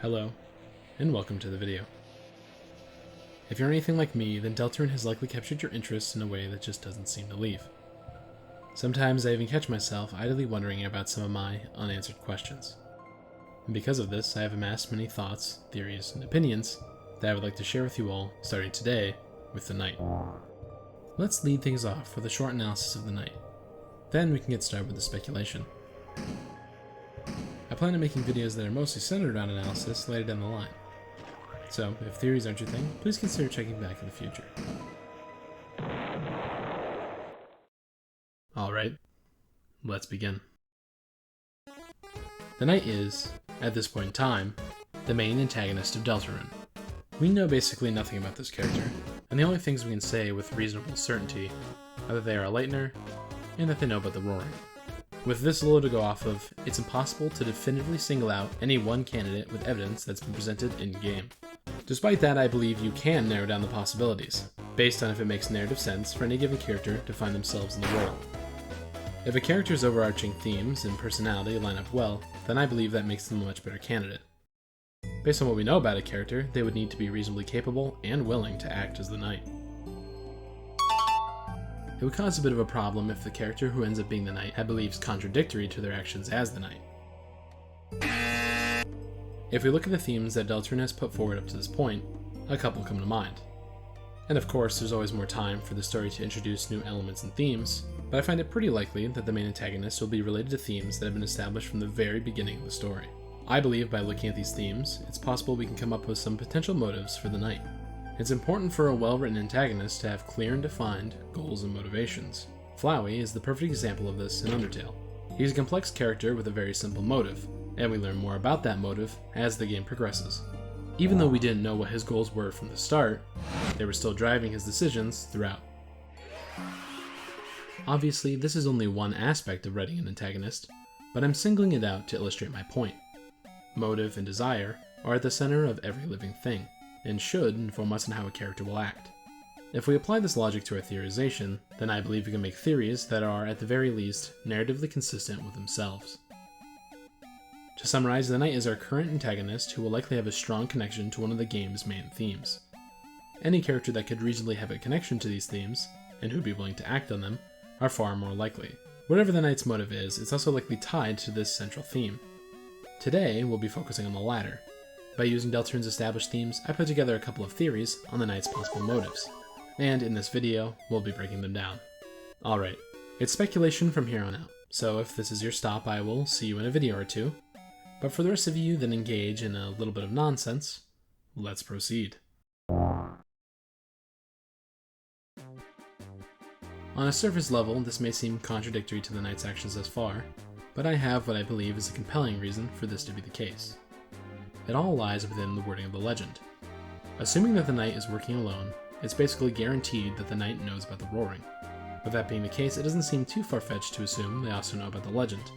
Hello, and welcome to the video. If you're anything like me, then Deltarune has likely captured your interest in a way that just doesn't seem to leave. Sometimes I even catch myself idly wondering about some of my unanswered questions. And because of this, I have amassed many thoughts, theories, and opinions that I would like to share with you all, starting today with the night. Let's lead things off with a short analysis of the night. Then we can get started with the speculation. I plan on making videos that are mostly centered around analysis later down the line. So, if theories aren't your thing, please consider checking back in the future. Alright, let's begin. The Knight is, at this point in time, the main antagonist of Deltarune. We know basically nothing about this character, and the only things we can say with reasonable certainty are that they are a lightener, and that they know about the roaring. With this little to go off of, it's impossible to definitively single out any one candidate with evidence that's been presented in-game. Despite that, I believe you can narrow down the possibilities, based on if it makes narrative sense for any given character to find themselves in the role. If a character's overarching themes and personality line up well, then I believe that makes them a much better candidate. Based on what we know about a character, they would need to be reasonably capable and willing to act as the Knight. It would cause a bit of a problem if the character who ends up being the Knight had beliefs contradictory to their actions as the Knight. If we look at the themes that Deltarune has put forward up to this point, a couple come to mind. And of course, there's always more time for the story to introduce new elements and themes, but I find it pretty likely that the main antagonist will be related to themes that have been established from the very beginning of the story. I believe by looking at these themes, it's possible we can come up with some potential motives for the Knight. It's important for a well-written antagonist to have clear and defined goals and motivations. Flowey is the perfect example of this in Undertale. He's a complex character with a very simple motive, and we learn more about that motive as the game progresses. Even though we didn't know what his goals were from the start, they were still driving his decisions throughout. Obviously, this is only one aspect of writing an antagonist, but I'm singling it out to illustrate my point. Motive and desire are at the center of every living thing, and should inform us on how a character will act. If we apply this logic to our theorization, then I believe we can make theories that are, at the very least, narratively consistent with themselves. To summarize, the Knight is our current antagonist who will likely have a strong connection to one of the game's main themes. Any character that could reasonably have a connection to these themes, and who'd be willing to act on them, are far more likely. Whatever the Knight's motive is, it's also likely tied to this central theme. Today, we'll be focusing on the latter. By using Deltarune's established themes, I put together a couple of theories on the Knight's possible motives, and in this video, we'll be breaking them down. Alright, it's speculation from here on out, so if this is your stop, I will see you in a video or two, but for the rest of you that engage in a little bit of nonsense, let's proceed. On a surface level, this may seem contradictory to the Knight's actions thus far, but I have what I believe is a compelling reason for this to be the case. It all lies within the wording of the legend. Assuming that the Knight is working alone, it's basically guaranteed that the Knight knows about the roaring. With that being the case, it doesn't seem too far-fetched to assume they also know about the legend.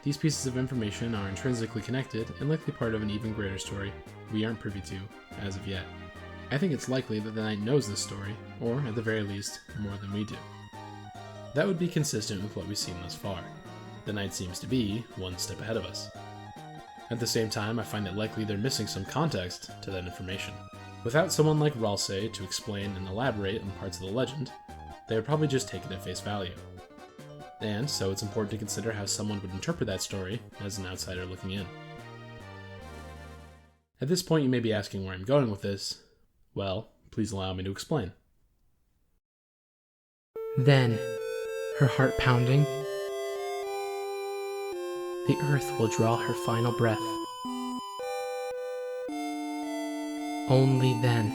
These pieces of information are intrinsically connected and likely part of an even greater story we aren't privy to as of yet. I think it's likely that the Knight knows this story, or at the very least, more than we do. That would be consistent with what we've seen thus far. The Knight seems to be one step ahead of us. At the same time, I find it likely they're missing some context to that information. Without someone like Ralse to explain and elaborate on parts of the legend, they would probably just take it at face value. And so it's important to consider how someone would interpret that story as an outsider looking in. At this point you may be asking where I'm going with this. Well, please allow me to explain. Then, her heart pounding, the earth will draw her final breath. Only then.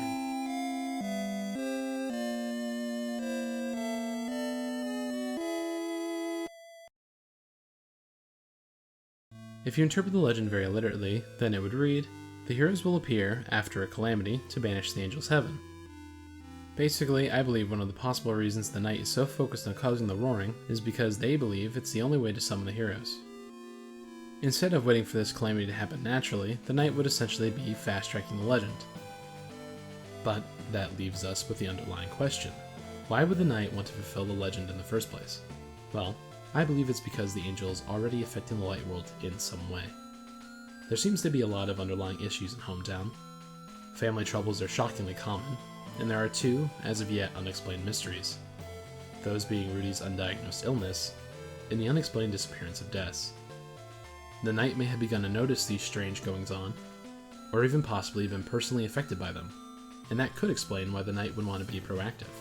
If you interpret the legend very literally, then it would read, the heroes will appear after a calamity to banish the angels' heaven. Basically, I believe one of the possible reasons the Knight is so focused on causing the roaring is because they believe it's the only way to summon the heroes. Instead of waiting for this calamity to happen naturally, the Knight would essentially be fast-tracking the legend. But that leaves us with the underlying question. Why would the Knight want to fulfill the legend in the first place? Well, I believe it's because the angel is already affecting the light world in some way. There seems to be a lot of underlying issues in Hometown. Family troubles are shockingly common, and there are two, as of yet, unexplained mysteries. Those being Rudy's undiagnosed illness, and the unexplained disappearance of Des. The Knight may have begun to notice these strange goings-on, or even possibly been personally affected by them, and that could explain why the Knight would want to be proactive.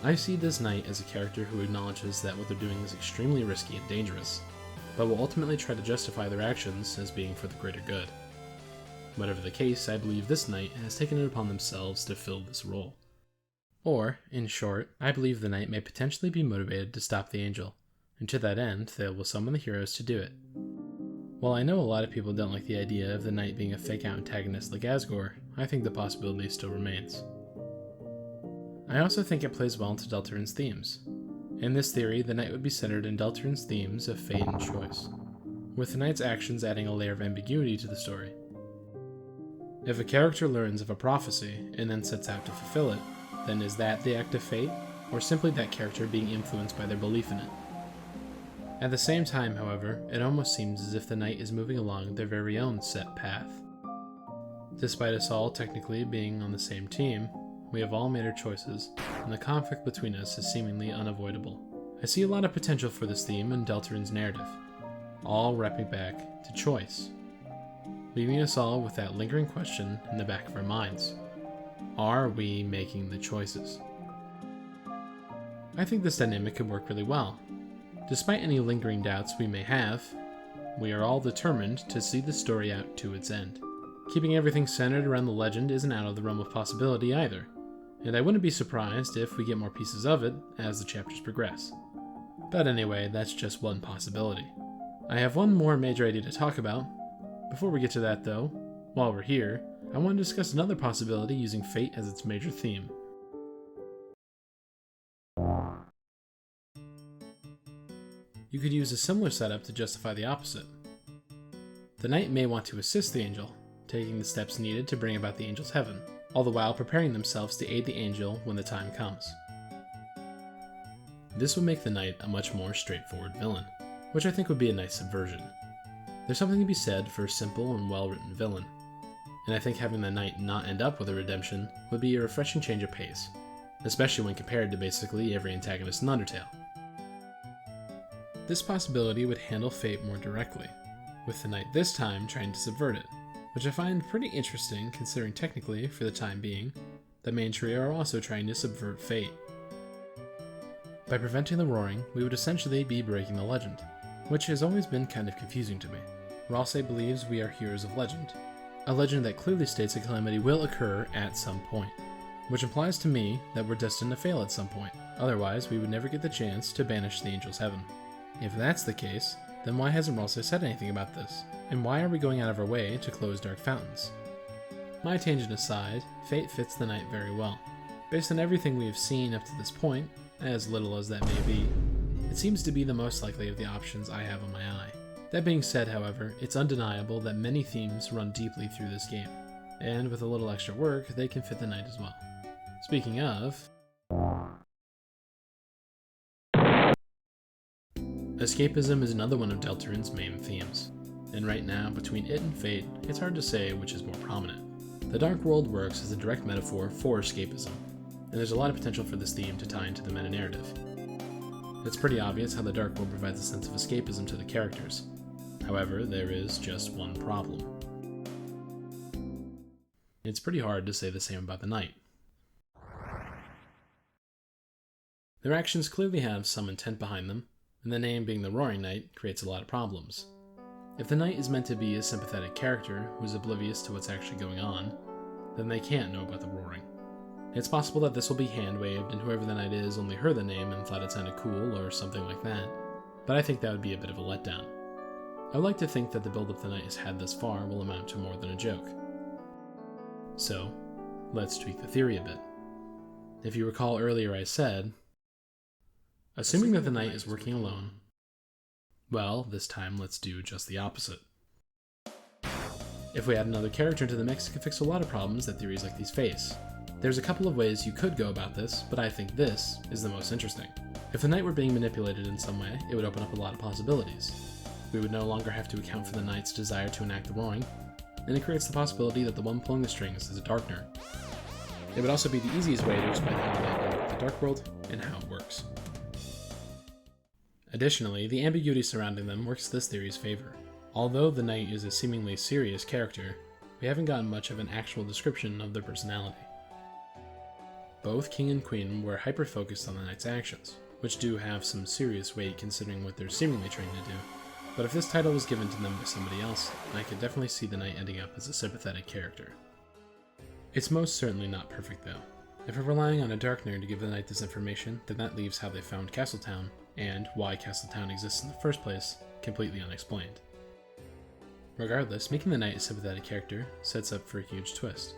I see this Knight as a character who acknowledges that what they're doing is extremely risky and dangerous, but will ultimately try to justify their actions as being for the greater good. Whatever the case, I believe this Knight has taken it upon themselves to fill this role. Or, in short, I believe the Knight may potentially be motivated to stop the Angel, and to that end, they will summon the heroes to do it. While I know a lot of people don't like the idea of the Knight being a fake-out antagonist like Asgore, I think the possibility still remains. I also think it plays well into Deltarune's themes. In this theory, the Knight would be centered in Deltarune's themes of fate and choice, with the Knight's actions adding a layer of ambiguity to the story. If a character learns of a prophecy and then sets out to fulfill it, then is that the act of fate, or simply that character being influenced by their belief in it? At the same time, however, it almost seems as if the Knight is moving along their very own set path. Despite us all technically being on the same team, we have all made our choices, and the conflict between us is seemingly unavoidable. I see a lot of potential for this theme in Deltarune's narrative, all wrapping back to choice, leaving us all with that lingering question in the back of our minds. Are we making the choices? I think this dynamic could work really well. Despite any lingering doubts we may have, we are all determined to see the story out to its end. Keeping everything centered around the legend isn't out of the realm of possibility either, and I wouldn't be surprised if we get more pieces of it as the chapters progress. But anyway, that's just one possibility. I have one more major idea to talk about. Before we get to that though, while we're here, I want to discuss another possibility using fate as its major theme. You could use a similar setup to justify the opposite. The Knight may want to assist the Angel, taking the steps needed to bring about the Angel's heaven, all the while preparing themselves to aid the Angel when the time comes. This would make the Knight a much more straightforward villain, which I think would be a nice subversion. There's something to be said for a simple and well-written villain, and I think having the Knight not end up with a redemption would be a refreshing change of pace, especially when compared to basically every antagonist in Undertale. This possibility would handle fate more directly, with the Knight this time trying to subvert it, which I find pretty interesting considering technically, for the time being, the main trio are also trying to subvert fate. By preventing the roaring, we would essentially be breaking the legend, which has always been kind of confusing to me. Ralsei believes we are heroes of legend, a legend that clearly states a calamity will occur at some point, which implies to me that we're destined to fail at some point, otherwise we would never get the chance to banish the Angel's heaven. If that's the case, then why hasn't Ralsei said anything about this? And why are we going out of our way to close dark fountains? My tangent aside, fate fits the Knight very well. Based on everything we have seen up to this point, as little as that may be, it seems to be the most likely of the options I have on my eye. That being said, however, it's undeniable that many themes run deeply through this game, and with a little extra work, they can fit the Knight as well. Speaking of, escapism is another one of Deltarune's main themes, and right now, between it and fate, it's hard to say which is more prominent. The Dark World works as a direct metaphor for escapism, and there's a lot of potential for this theme to tie into the meta-narrative. It's pretty obvious how the Dark World provides a sense of escapism to the characters. However, there is just one problem. It's pretty hard to say the same about the Knight. Their actions clearly have some intent behind them, and the name being the Roaring Knight creates a lot of problems. If the Knight is meant to be a sympathetic character who's oblivious to what's actually going on, then they can't know about the roaring. It's possible that this will be hand-waved and whoever the Knight is only heard the name and thought it sounded cool or something like that, but I think that would be a bit of a letdown. I would like to think that the build-up the Knight has had thus far will amount to more than a joke. So, let's tweak the theory a bit. If you recall earlier I said, assuming that the Knight is working alone, well, this time let's do just the opposite. If we add another character into the mix, it can fix a lot of problems that theories like these face. There's a couple of ways you could go about this, but I think this is the most interesting. If the Knight were being manipulated in some way, it would open up a lot of possibilities. we would no longer have to account for the knight's desire to enact the roaring, and it creates the possibility that the one pulling the strings is a dark nerd. It would also be the easiest way to explain how the knight enters the dark world and how it works. Additionally, the ambiguity surrounding them works this theory's favor. Although the knight is a seemingly serious character, we haven't gotten much of an actual description of their personality. Both king and queen were hyper-focused on the knight's actions, which do have some serious weight considering what they're seemingly trained to do. But if this title was given to them by somebody else, I could definitely see the knight ending up as a sympathetic character. It's most certainly not perfect though. If we're relying on a dark nerd to give the knight this information, then that leaves how they found Castletown, and why Castletown exists in the first place, completely unexplained. Regardless, making the knight a sympathetic character sets up for a huge twist.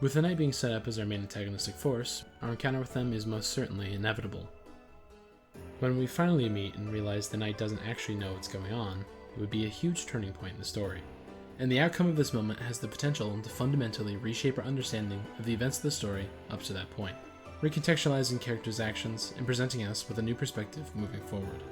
With the knight being set up as our main antagonistic force, our encounter with them is most certainly inevitable. When we finally meet and realize the knight doesn't actually know what's going on, it would be a huge turning point in the story. And the outcome of this moment has the potential to fundamentally reshape our understanding of the events of the story up to that point, recontextualizing characters' actions and presenting us with a new perspective moving forward.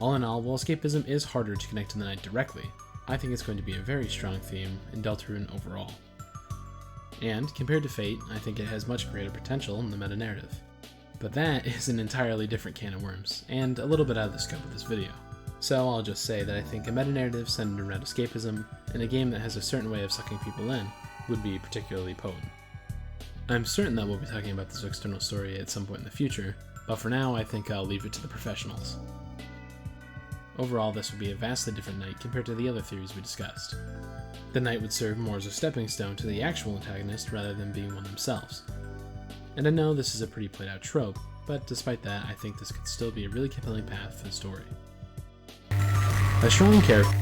All in all, while Escapism is harder to connect to the knight directly, I think it's going to be a very strong theme in Deltarune overall. And, compared to Fate, I think it has much greater potential in the meta-narrative. But that is an entirely different can of worms, and a little bit out of the scope of this video. So I'll just say that I think a meta-narrative centered around escapism, in a game that has a certain way of sucking people in, would be particularly potent. I'm certain that we'll be talking about this external story at some point in the future, but for now I think I'll leave it to the professionals. Overall, this would be a vastly different knight compared to the other theories we discussed. The knight would serve more as a stepping stone to the actual antagonist rather than being one themselves. And I know this is a pretty played out trope, but despite that, I think this could still be a really compelling path for the story. A strong character.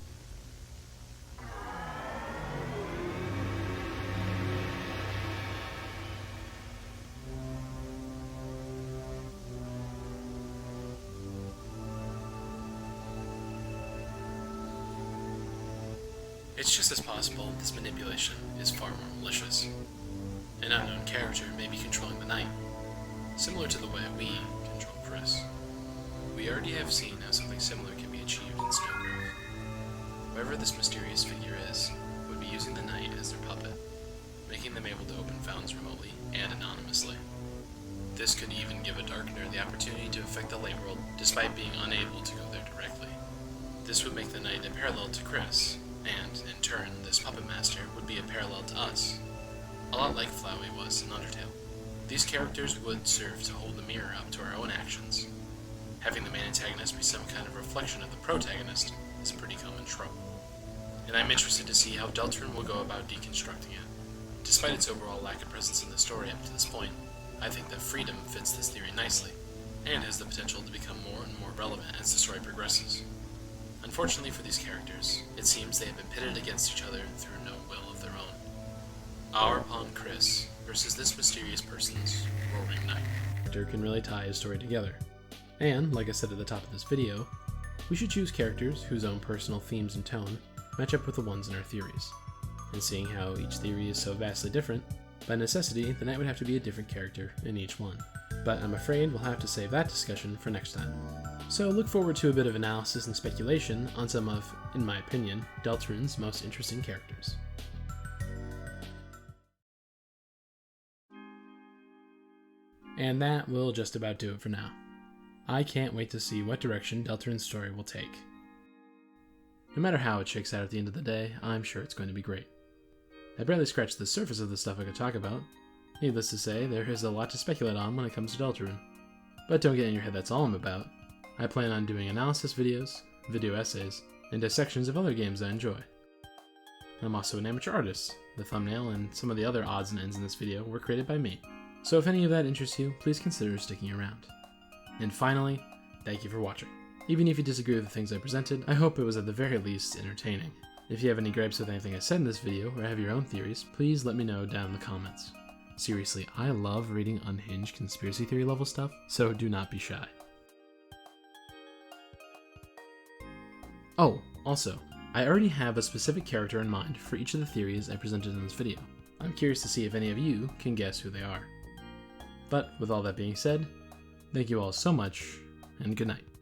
It's just as possible this manipulation is far more malicious. An unknown character may be controlling the knight, similar to the way we control Chris. We already have seen how something similar can be achieved in Snowgrove. Whoever this mysterious figure is, would be using the knight as their puppet, making them able to open fountains remotely and anonymously. This could even give a Darkener the opportunity to affect the late world, despite being unable to go there directly. This would make the knight a parallel to Chris, and, in turn, this puppet master would be a parallel to us, a lot like Flowey was in Undertale. These characters would serve to hold the mirror up to our own actions. Having the main antagonist be some kind of reflection of the protagonist is a pretty common trope, and I'm interested to see how Deltarune will go about deconstructing it. Despite its overall lack of presence in the story up to this point, I think that freedom fits this theory nicely, and has the potential to become more and more relevant as the story progresses. Unfortunately for these characters, it seems they have been pitted against each other through no will of their own. Our pawn Chris versus this mysterious person's roaring knight. Character can really tie his story together. And, like I said at the top of this video, we should choose characters whose own personal themes and tone match up with the ones in our theories. And seeing how each theory is so vastly different, by necessity, the knight would have to be a different character in each one. But I'm afraid we'll have to save that discussion for next time. So look forward to a bit of analysis and speculation on some of, in my opinion, Deltarune's most interesting characters. And that will just about do it for now. I can't wait to see what direction Deltarune's story will take. No matter how it shakes out at the end of the day, I'm sure it's going to be great. I barely scratched the surface of the stuff I could talk about. Needless to say, there is a lot to speculate on when it comes to Deltarune. But don't get in your head that's all I'm about. I plan on doing analysis videos, video essays, and dissections of other games I enjoy. I'm also an amateur artist. The thumbnail and some of the other odds and ends in this video were created by me. So if any of that interests you, please consider sticking around. And finally, thank you for watching. Even if you disagree with the things I presented, I hope it was at the very least entertaining. If you have any gripes with anything I said in this video, or have your own theories, please let me know down in the comments. Seriously, I love reading unhinged conspiracy theory level stuff, so do not be shy. Oh, also, I already have a specific character in mind for each of the theories I presented in this video. I'm curious to see if any of you can guess who they are. But with all that being said, thank you all so much, and good night.